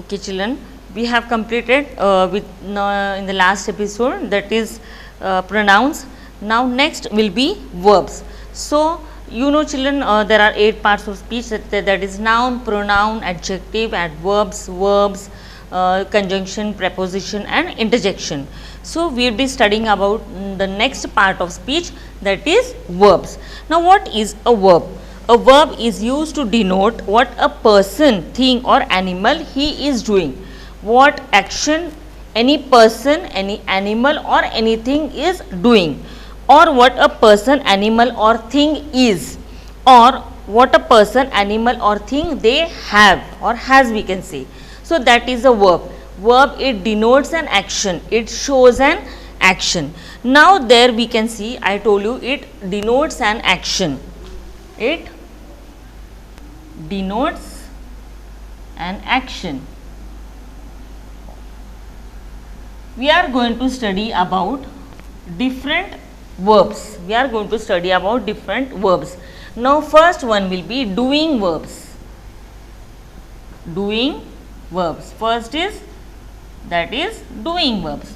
Okay children, we have completed with in the last episode, that is pronouns. Now next will be verbs. So you know children, there are 8 parts of speech, that is noun, pronoun, adjective, adverbs, verbs, conjunction, preposition and interjection. So we will be studying about the next part of speech, that is verbs. Now what is a verb? A verb is used to denote what a person, thing or animal he is doing. What action any person, any animal or anything is doing, or what a person, animal or thing is, or what a person, animal or thing they have or has, we can say. So that is a verb. Verb, it denotes an action, it shows an action. Now there we can see, I told you it denotes an action. It denotes an action. We are going to study about different verbs. We are going to study about different verbs. Now first one will be doing verbs. Doing verbs. First is, that is doing verbs.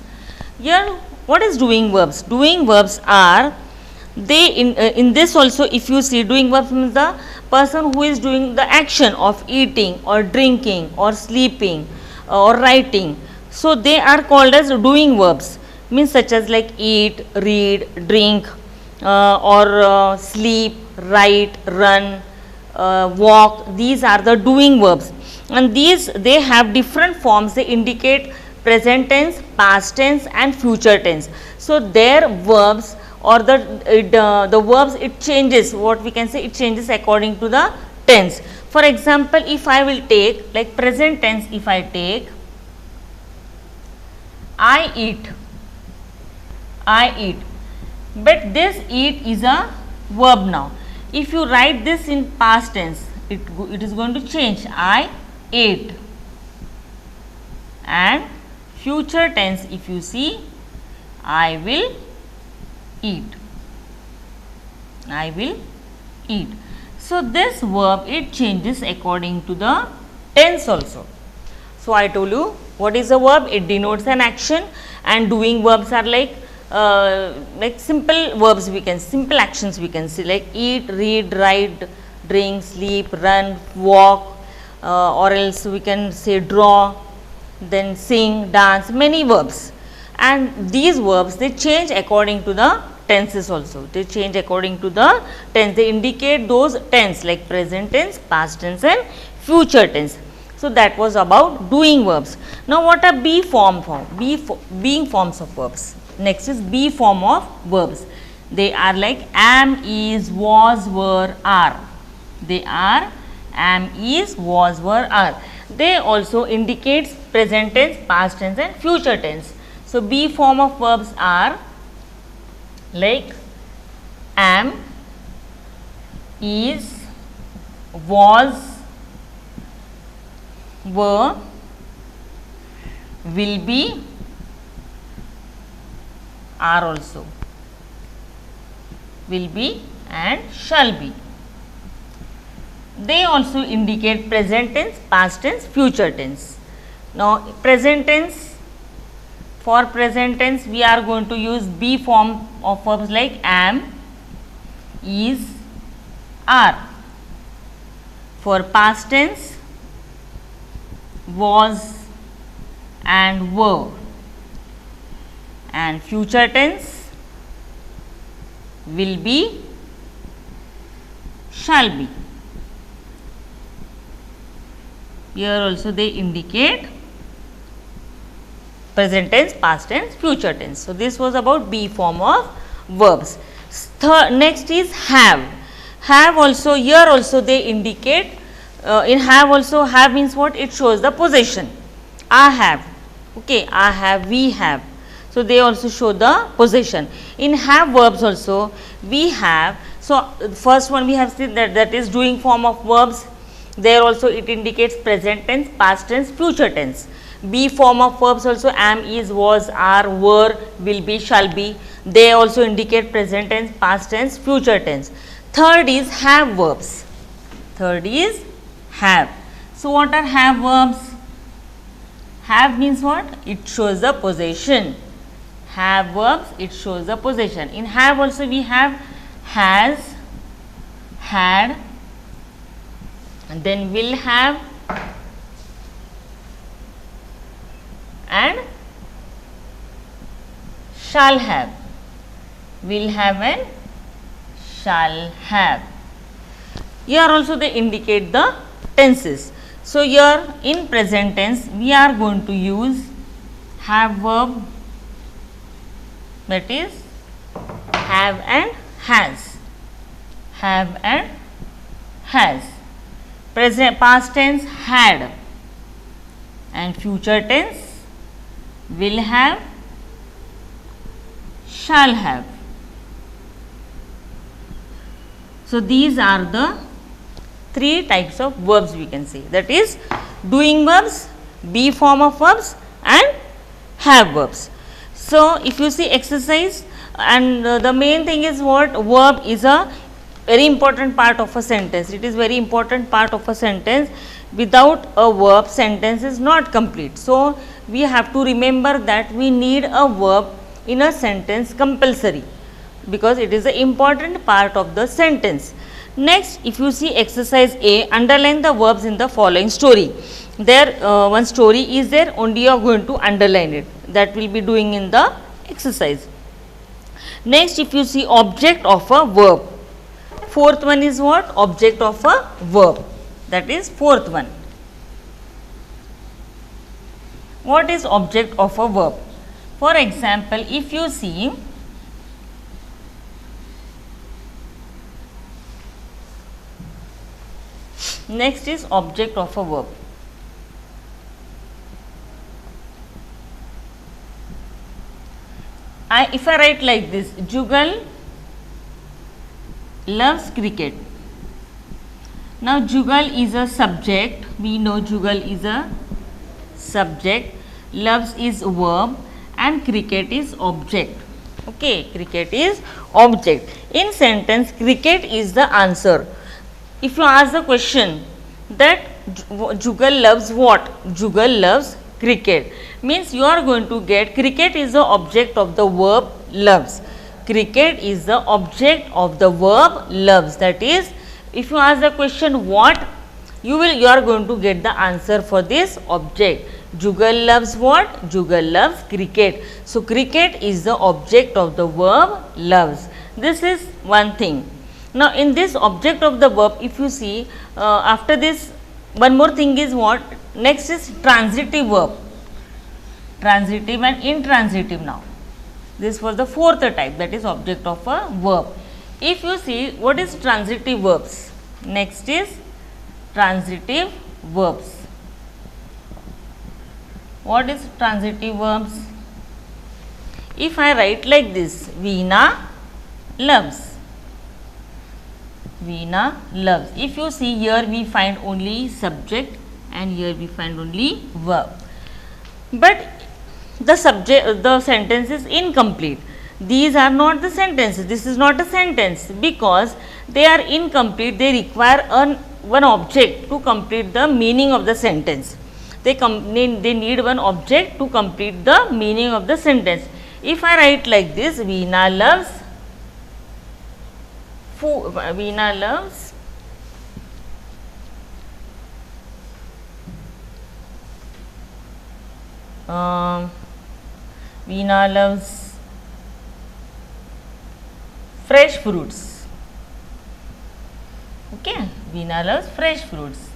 Here what is doing verbs? Doing verbs are, they in this also, if you see, doing verbs means the person who is doing the action of eating or drinking or sleeping or writing. So they are called as doing verbs, means such as like eat, read, drink, or sleep, write, run, walk. These are the doing verbs, and these, they have different forms. They indicate present tense, past tense and future tense. So their verbs, or the verbs, it changes, what we can say, it changes according to the tense. For example, if I will take like present tense, if I take I eat, but this eat is a verb now. If you write this in past tense, it is going to change, I ate. And future tense, if you see, I will eat. I will eat. So this verb, it changes according to the tense also. So I told you what is a verb. It denotes an action, and doing verbs are like simple verbs, we can, simple actions we can see, like eat, read, write, drink, sleep, run, walk, or else we can say draw, then sing, dance, many verbs. And these verbs, they change according to the tenses also. They change according to the tense. They indicate those tense like present tense, past tense and future tense. So that was about doing verbs. Now what are being forms of verbs? Next is be form of verbs. They are like am, is, was, were, are. They are am, is, was, were, are. They also indicate present tense, past tense and future tense. So be form of verbs are like am, is, was, were, will be, are also. Will be and shall be. They also indicate present tense, past tense, future tense. Now present tense, for present tense we are going to use be form of verbs like am, is, are. For past tense, was and were. And future tense, will be, shall be. Here also they indicate present tense, past tense, future tense. So this was about be form of verbs. Next is have. Have also, here also they indicate, in have also, have means what? It shows the possession. I have, okay, I have, we have. So they also show the possession. In have verbs also, we have. So first one we have seen, that is doing form of verbs. There also it indicates present tense, past tense, future tense. Be form of verbs also am, is, was, are, were, will be, shall be. They also indicate present tense, past tense, future tense. Third is have verbs. Third is have. So what are have verbs? Have means what? It shows the possession. Have verbs, it shows the possession. In have also we have has, had, and then will have, and shall have. Will have and shall have. Here also they indicate the tenses. So here in present tense we are going to use have verb, that is have and has. Have and has. Present past tense had, and future tense will have, shall have. So these are the three types of verbs we can say, that is doing verbs, be form of verbs, and have verbs. So if you see exercise, and the main thing is what, verb is a very important part of a sentence. It is very important part of a sentence. Without a verb, sentence is not complete. So we have to remember that we need a verb in a sentence compulsory, because it is an important part of the sentence. Next, if you see exercise A, underline the verbs in the following story. There one story is there, only you are going to underline it. That will be doing in the exercise. Next, if you see object of a verb. Fourth one is what? Object of a verb. That is fourth one. What is object of a verb? For example, if you see next is object of a verb. If I write like this, Jugal loves cricket. Now Jugal is a subject, we know Jugal is a subject, loves is verb, and cricket is object. Okay, cricket is object. In sentence, cricket is the answer. If you ask the question that Jugal loves what? Jugal loves cricket. Means you are going to get cricket is the object of the verb loves. Cricket is the object of the verb loves. That is, if you ask the question what, you are going to get the answer for this object. Jugal loves what? Jugal loves cricket. So cricket is the object of the verb loves. This is one thing. Now in this object of the verb, if you see after this, one more thing is what? Next is transitive verb. Transitive and intransitive now. This was the fourth type, that is object of a verb. If you see what is transitive verbs, next is transitive verbs. What is transitive verbs? If I write like this, Veena loves. Veena loves. If you see here, we find only subject and here we find only verb. But the subject, the sentence is incomplete. These are not the sentences. This is not a sentence because they are incomplete. They require one object to complete the meaning of the sentence. They need one object to complete the meaning of the sentence. If I write like this, Veena loves food. Veena loves Veena loves fresh fruits. Okay, Veena loves fresh fruits.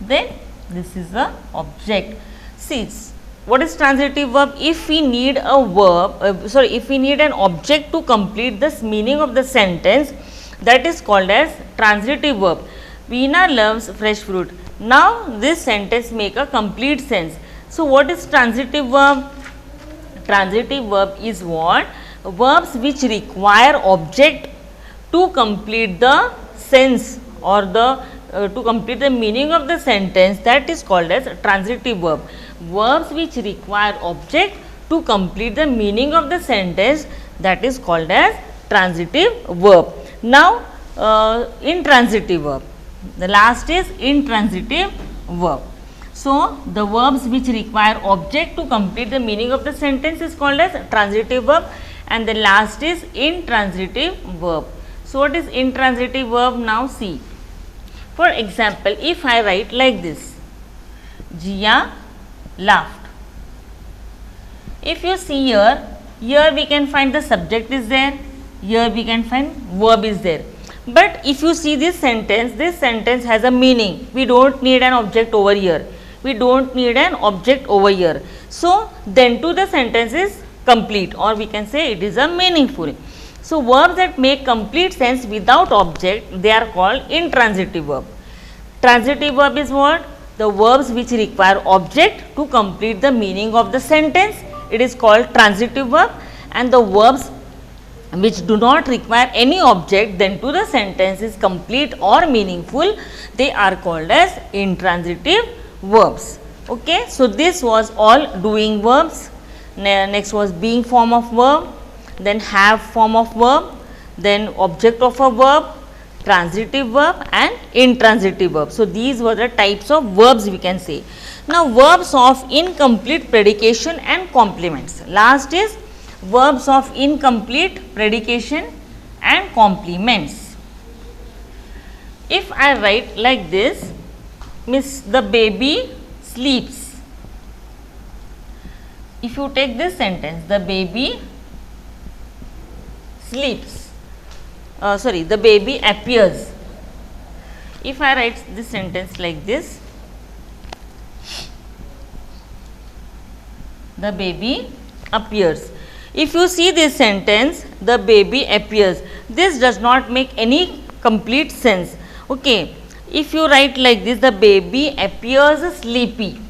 Then this is the object. See, what is transitive verb? If we need a verb, if we need an object to complete this meaning of the sentence, that is called as transitive verb. Veena loves fresh fruit. Now this sentence make a complete sense. So what is transitive verb? Transitive verb is what? Verbs which require object to complete the sense or the to complete the meaning of the sentence, that is called as transitive verb. Verbs which require object to complete the meaning of the sentence, that is called as transitive verb. Now intransitive verb. The last is intransitive verb. So the verbs which require object to complete the meaning of the sentence is called as transitive verb, and the last is intransitive verb. So what is intransitive verb? Now see. For example, if I write like this, Jia laughed. If you see here we can find the subject is there, here we can find verb is there. But if you see this sentence has a meaning. We don't need an object over here. We don't need an object over here. So then too the sentence is complete, or we can say it is a meaningful. So verbs that make complete sense without object, they are called intransitive verb. Transitive verb is what? The verbs which require object to complete the meaning of the sentence, it is called transitive verb, and the verbs which do not require any object, then to the sentence is complete or meaningful, they are called as intransitive verbs. Okay, so this was all doing verbs. Next was being form of verb, then have form of verb, then object of a verb, transitive verb and intransitive verb. So these were the types of verbs we can say. Now verbs of incomplete predication and complements. Last is verbs of incomplete predication and complements. If I write like this, Miss the baby sleeps. If you take this sentence, the baby sleeps. The baby appears. If I write this sentence like this, the baby appears. If you see this sentence, the baby appears, this does not make any complete sense. Okay. If you write like this, the baby appears sleepy.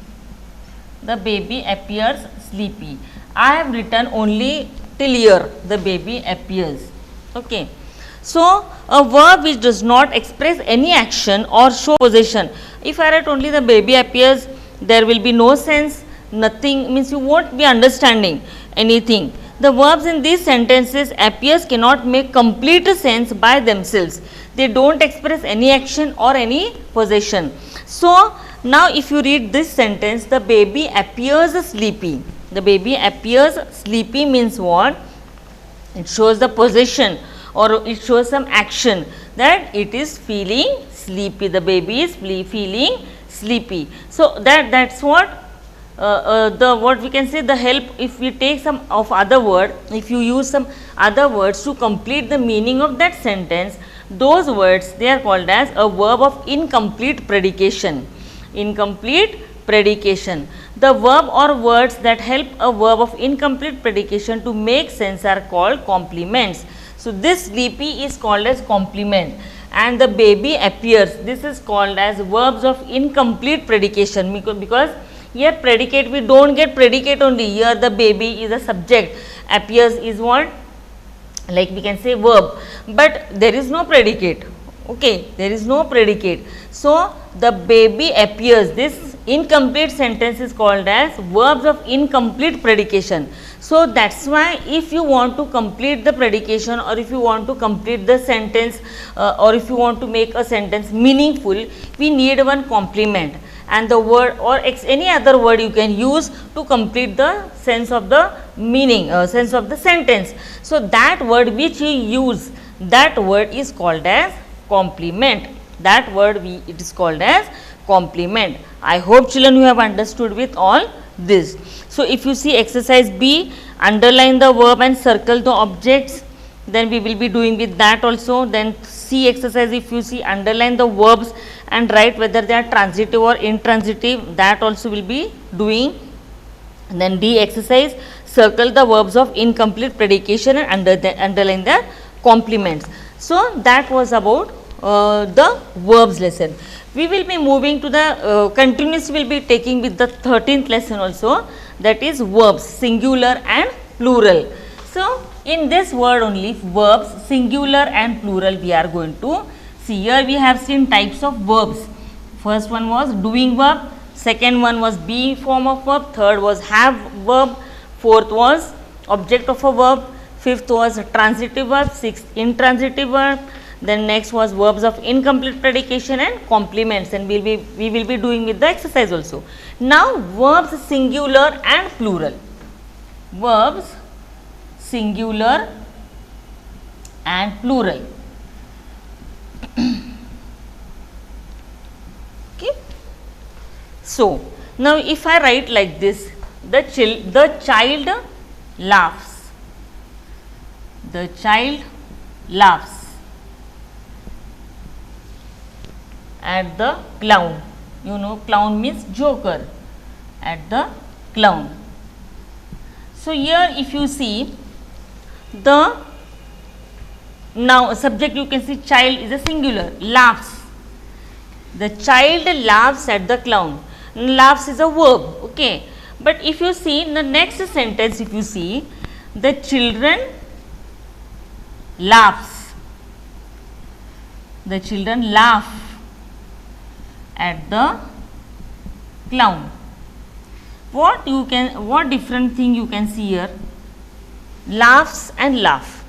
The baby appears sleepy. I have written only till here, the baby appears. Okay. So a verb which does not express any action or show possession. If I write only the baby appears, there will be no sense, nothing, means you won't be understanding anything. The verbs in these sentences appears cannot make complete sense by themselves. They don't express any action or any possession. So now if you read this sentence, the baby appears sleepy. The baby appears sleepy means what? It shows the possession, or it shows some action, that it is feeling sleepy. The baby is feeling sleepy. So that's what what we can say, the help, if we take some of other word, if you use some other words to complete the meaning of that sentence, those words they are called as a verb of incomplete predication. Incomplete predication. The verb or words that help a verb of incomplete predication to make sense are called complements. So this sleepy is called as complement, and the baby appears, this is called as verbs of incomplete predication, because here predicate, we don't get predicate only. Here the baby is a subject, appears is what? Like we can say verb, but there is no predicate. Okay, there is no predicate. So the baby appears, this incomplete sentence is called as verbs of incomplete predication. So that's why if you want to complete the predication, or if you want to complete the sentence, or if you want to make a sentence meaningful, we need one complement, and the word or any other word you can use to complete the sense of the meaning, sense of the sentence. So that word which you use, that word is called as complement. That word it is called as complement. I hope children you have understood with all this. So if you see exercise B, underline the verb and circle the objects, then we will be doing with that also. Then C exercise, if you see, underline the verbs and write whether they are transitive or intransitive, that also will be doing. And then D exercise, circle the verbs of incomplete predication and underline the complements. So that was about the verbs lesson. We will be moving to the continuous, will be taking with the 13th lesson also, that is verbs, singular and plural. So in this word only, verbs, singular and plural, we are going to see. Here we have seen types of verbs. First one was doing verb, second one was be form of verb, third was have verb, fourth was object of a verb, fifth was transitive verb, sixth intransitive verb, Then next was verbs of incomplete predication and complements, and we will be doing with the exercise also. Now verbs singular and plural. Verbs singular and plural. Okay. So now if I write like this, the child laughs. The child laughs at the clown. You know, clown means joker. At the clown. So here if you see the now subject, you can see child is a singular, laughs. The child laughs at the clown. Laughs is a verb, okay. But if you see in the next sentence, if you see, the children laughs. The children laugh at the clown. What different thing you can see here? Laughs and laugh.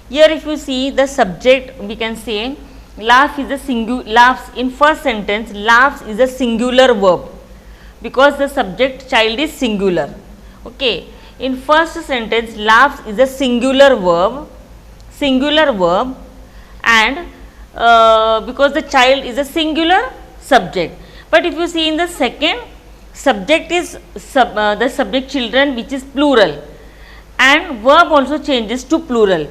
Here if you see the subject, we can say laugh is a laughs in first sentence, laughs is a singular verb because the subject child is singular. Okay. In first sentence, laughs is a singular verb and because the child is a singular subject. But if you see in the second, subject is the subject children, which is plural, and verb also changes to plural.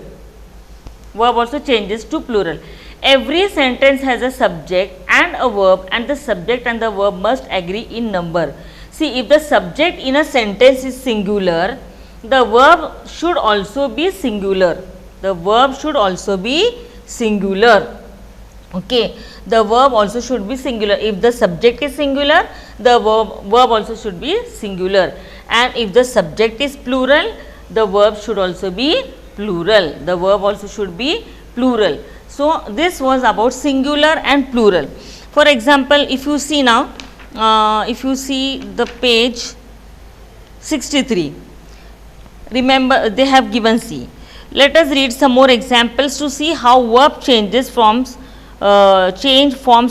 Every sentence has a subject and a verb, and the subject and the verb must agree in number. See, if the subject in a sentence is singular, the verb should also be singular. Okay. The verb also should be singular. If the subject is singular, the verb also should be singular. And if the subject is plural, the verb should also be plural. So this was about singular and plural. For example, if you see now, if you see the page 63, remember they have given C. Let us read some more examples to see how verb change forms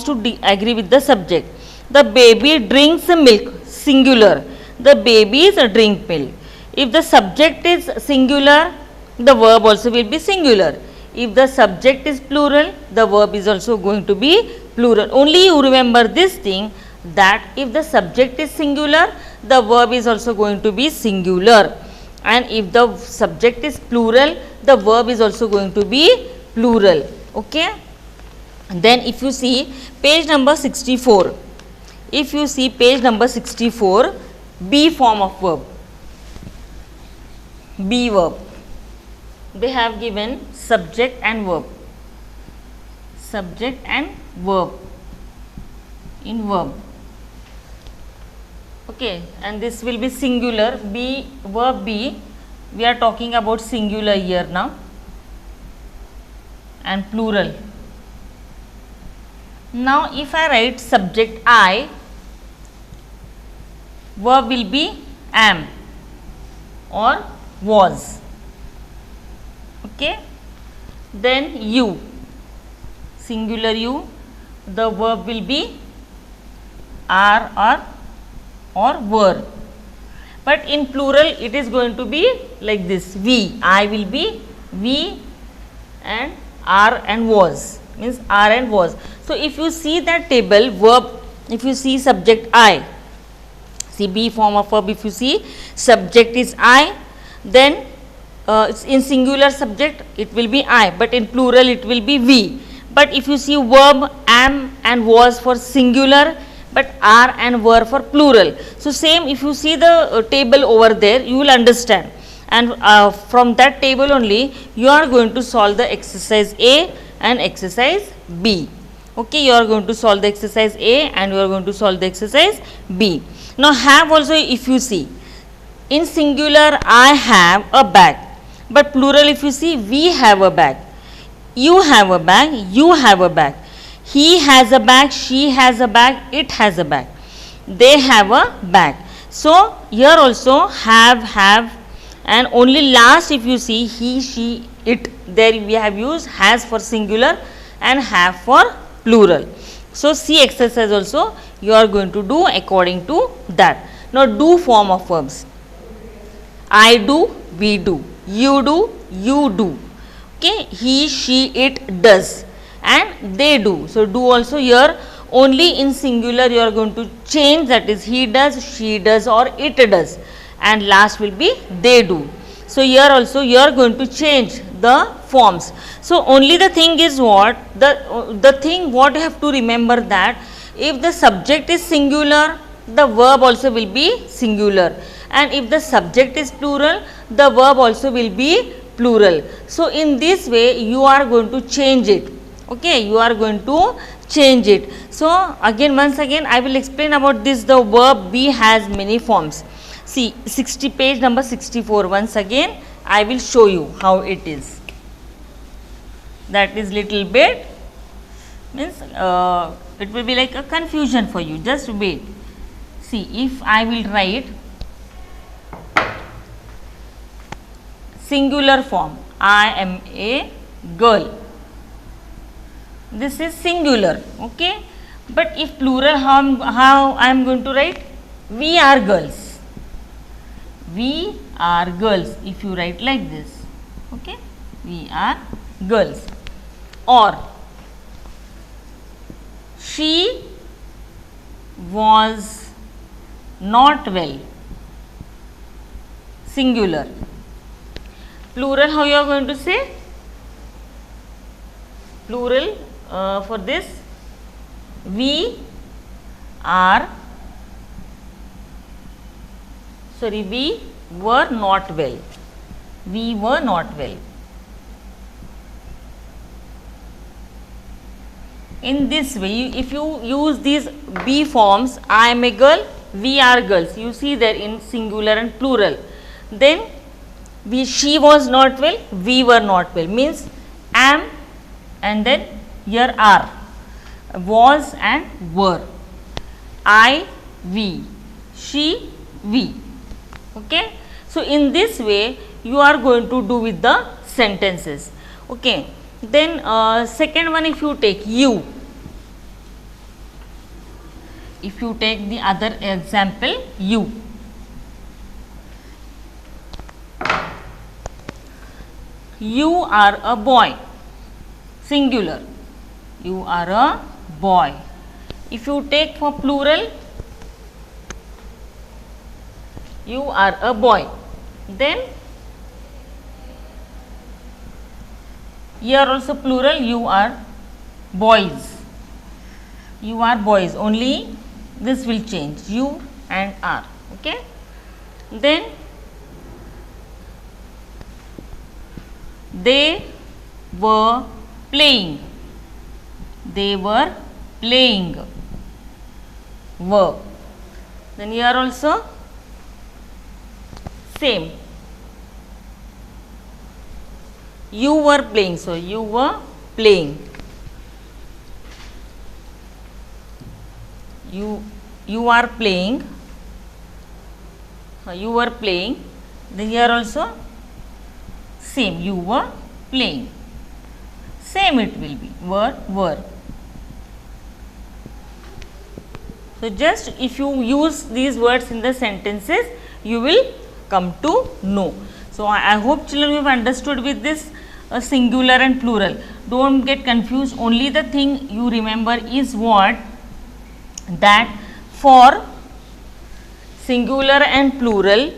to agree with the subject. The baby drinks milk, singular. The babies drink milk. If the subject is singular, the verb also will be singular. If the subject is plural, the verb is also going to be plural. Only you remember this thing, that if the subject is singular, the verb is also going to be singular. And if the subject is plural, the verb is also going to be plural. Okay. Then if you see page number 64, B form of verb, B verb. They have given subject and verb in verb. Okay, and this will be singular. B, verb B, we are talking about singular here now, and plural. Now if I write subject I, verb will be am or was. Okay. Then you, singular you, the verb will be are or were. But in plural it is going to be like this, we. I will be we, and are and was, means are and was. So if you see that table, verb, if you see subject I, see B form of verb, if you see subject is I, then it's in singular subject it will be I, but in plural it will be we. But if you see verb am and was for singular, but are and were for plural. So same, if you see the table over there, you will understand, and from that table only you are going to solve the exercise A and exercise B. Okay, you are going to solve the exercise A and you are going to solve the exercise B. Now have also, if you see in singular I have a bag, but plural if you see we have a bag, you have a bag, you have a bag, he has a bag, she has a bag, it has a bag, they have a bag. So here also have, and only last if you see he, she, it, there we have used has for singular, and have for plural. So, see exercise also you are going to do according to that. Now, do form of verbs. I do, we do, you do, you do, okay, he, she, it does, and they do. So, do also here only in singular you are going to change, that is he does, she does or it does, and last will be they do. So, here also you are going to change the forms. So, only the thing is what, the thing what you have to remember, that if the subject is singular, the verb also will be singular, and if the subject is plural, the verb also will be plural. So, in this way you are going to change it, okay, you are going to change it. So, again once again I will explain about this. The verb be has many forms. See page number 64, once again I will show you how it is. That is little bit means it will be like a confusion for you, just wait. See, if I will write singular form, I am a girl, this is singular, okay, but if plural, how I am going to write? We are girls, we are girls, if you write like this, okay, we are girls. Or she was not well, singular. Plural, how you are going to say? Plural for this, we are, sorry, we were not well, we were not well. In this way, if you use these be forms, I am a girl, we are girls, you see there in singular and plural. Then she was not well, we were not well, means am and then here are, was and were, I, we, she, we, okay. So, in this way you are going to do with the sentences, okay. Then second one, if you take you, if you take the other example, you are a boy, singular, you are a boy. If you take for plural, you are a boy, then here also plural, you are boys, you are boys, only this will change, you and are, okay. Then they were playing, they were playing, were. Then here also same, you were playing, so you were playing, you are playing, you were playing. Then here also same, you were playing, same it will be, were. So, just if you use these words in the sentences, you will come to know. So, I hope children you have understood with this singular and plural. Don't get confused, only the thing you remember is what, that for singular and plural,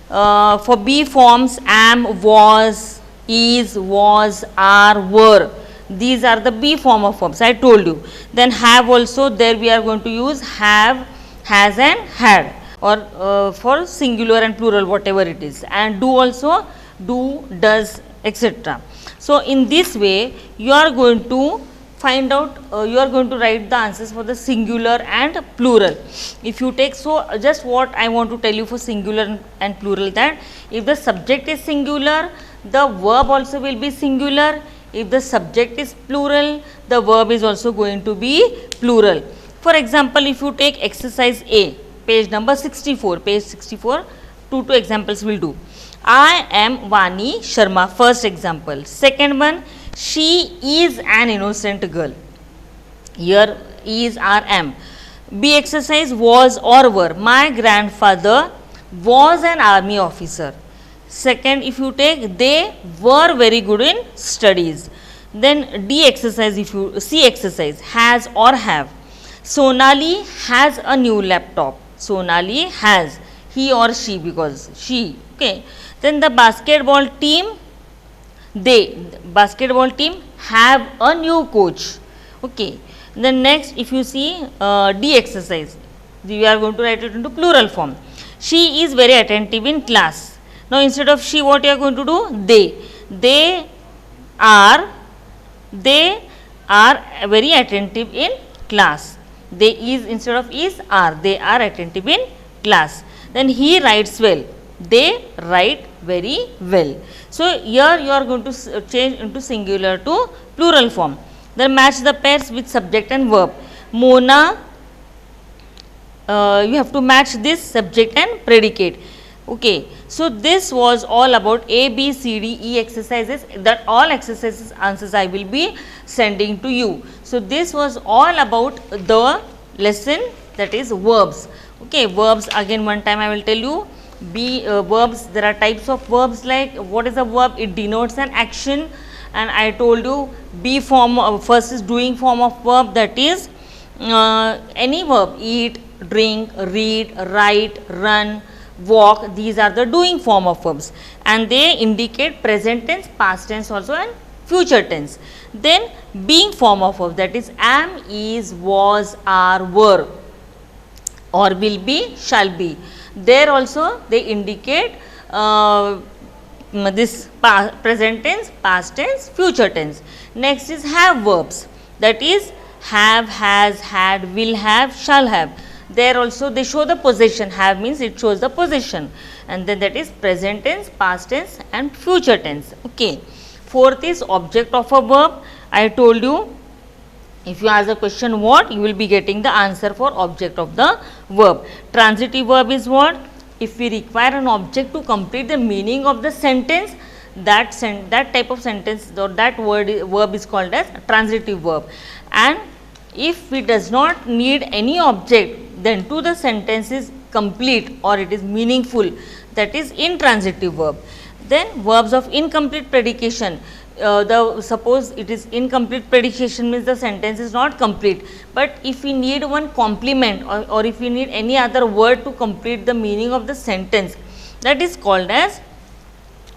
for be forms, am, was, is, was, are, were, these are the be form of verbs, I told you. Then have also, there we are going to use have, has and had, or for singular and plural whatever it is, and do also, do, does, etc. So, in this way you are going to find out, you are going to write the answers for the singular and plural. If you take, so just what I want to tell you for singular and plural, that if the subject is singular, the verb also will be singular. If the subject is plural, the verb is also going to be plural. For example, if you take exercise A, page number 64, page 64, two examples will do. I am Vani Sharma, first example. Second one, She is an innocent girl. Here is or am. B exercise was or were. My grandfather was an army officer. Second, if you take, they were very good in studies. Then D exercise, if you C exercise, has or have. Sonali has a new laptop. Sonali has, he or she, because she, okay. Then the basketball team, they, basketball team have a new coach, okay. Then next, if you see D exercise, we are going to write it into plural form. She is very attentive in class. Now instead of she, what you are going to do? They are, they are very attentive in class. They is instead of is are, they are attentive in class. Then he writes well. They write very well. So here you are going to change into singular to plural form. Then match the pairs with subject and verb. Mona, you have to match this subject and predicate. Okay. So this was all about A, B, C, D, E exercises. That all exercises answers I will be sending to you. So this was all about the lesson, that is verbs. Okay. Verbs, again one time I will tell you. Verbs, there are types of verbs. Like what is a verb? It denotes an action, and I told you B form, first is doing form of verb, that is any verb, eat, drink, read, write, run, walk, these are the doing form of verbs, and they indicate present tense, past tense also, and future tense. Then being form of verb, that is am, is, was, are, were, or will be, shall be. There also they indicate this present tense, past tense, future tense. Next is have verbs, that is have, has, had, will have, shall have. There also they show the possession. Have means it shows the possession, and then that is present tense, past tense, and future tense. Okay. Fourth is object of a verb. I told you, if you ask the question what, you will be getting the answer for object of the verb. Transitive verb is what? If we require an object to complete the meaning of the sentence, that type of sentence or that verb is called as transitive verb. And if it does not need any object, then to the sentence is complete or it is meaningful, that is intransitive verb. Then verbs of incomplete predication. Suppose it is incomplete predication, means the sentence is not complete, but if we need one complement or if we need any other word to complete the meaning of the sentence, that is called as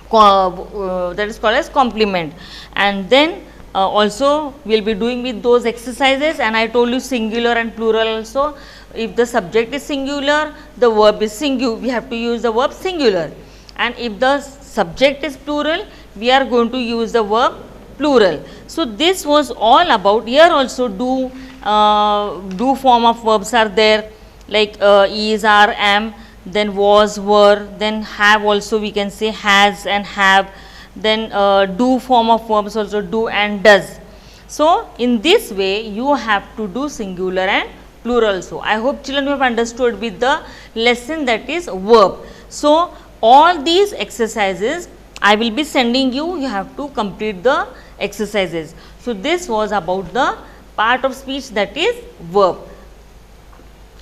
complement. And then also we will be doing with those exercises, and I told you singular and plural also. If the subject is singular, the verb is singular, we have to use the verb singular, and if the subject is plural, we are going to use the verb plural. So this was all about. Here also do form of verbs are there, like is, are, am, then was, were, then have also we can say has and have, then do form of verbs also do and does. So in this way you have to do singular and plural. So I hope children you have understood with the lesson, that is verb. So all these exercises I will be sending you, you have to complete the exercises. So this was about the part of speech, that is verb.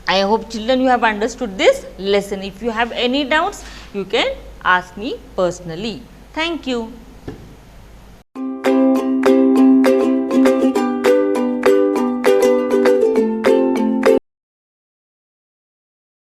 I hope children you have understood this lesson. If you have any doubts, you can ask me personally. Thank you.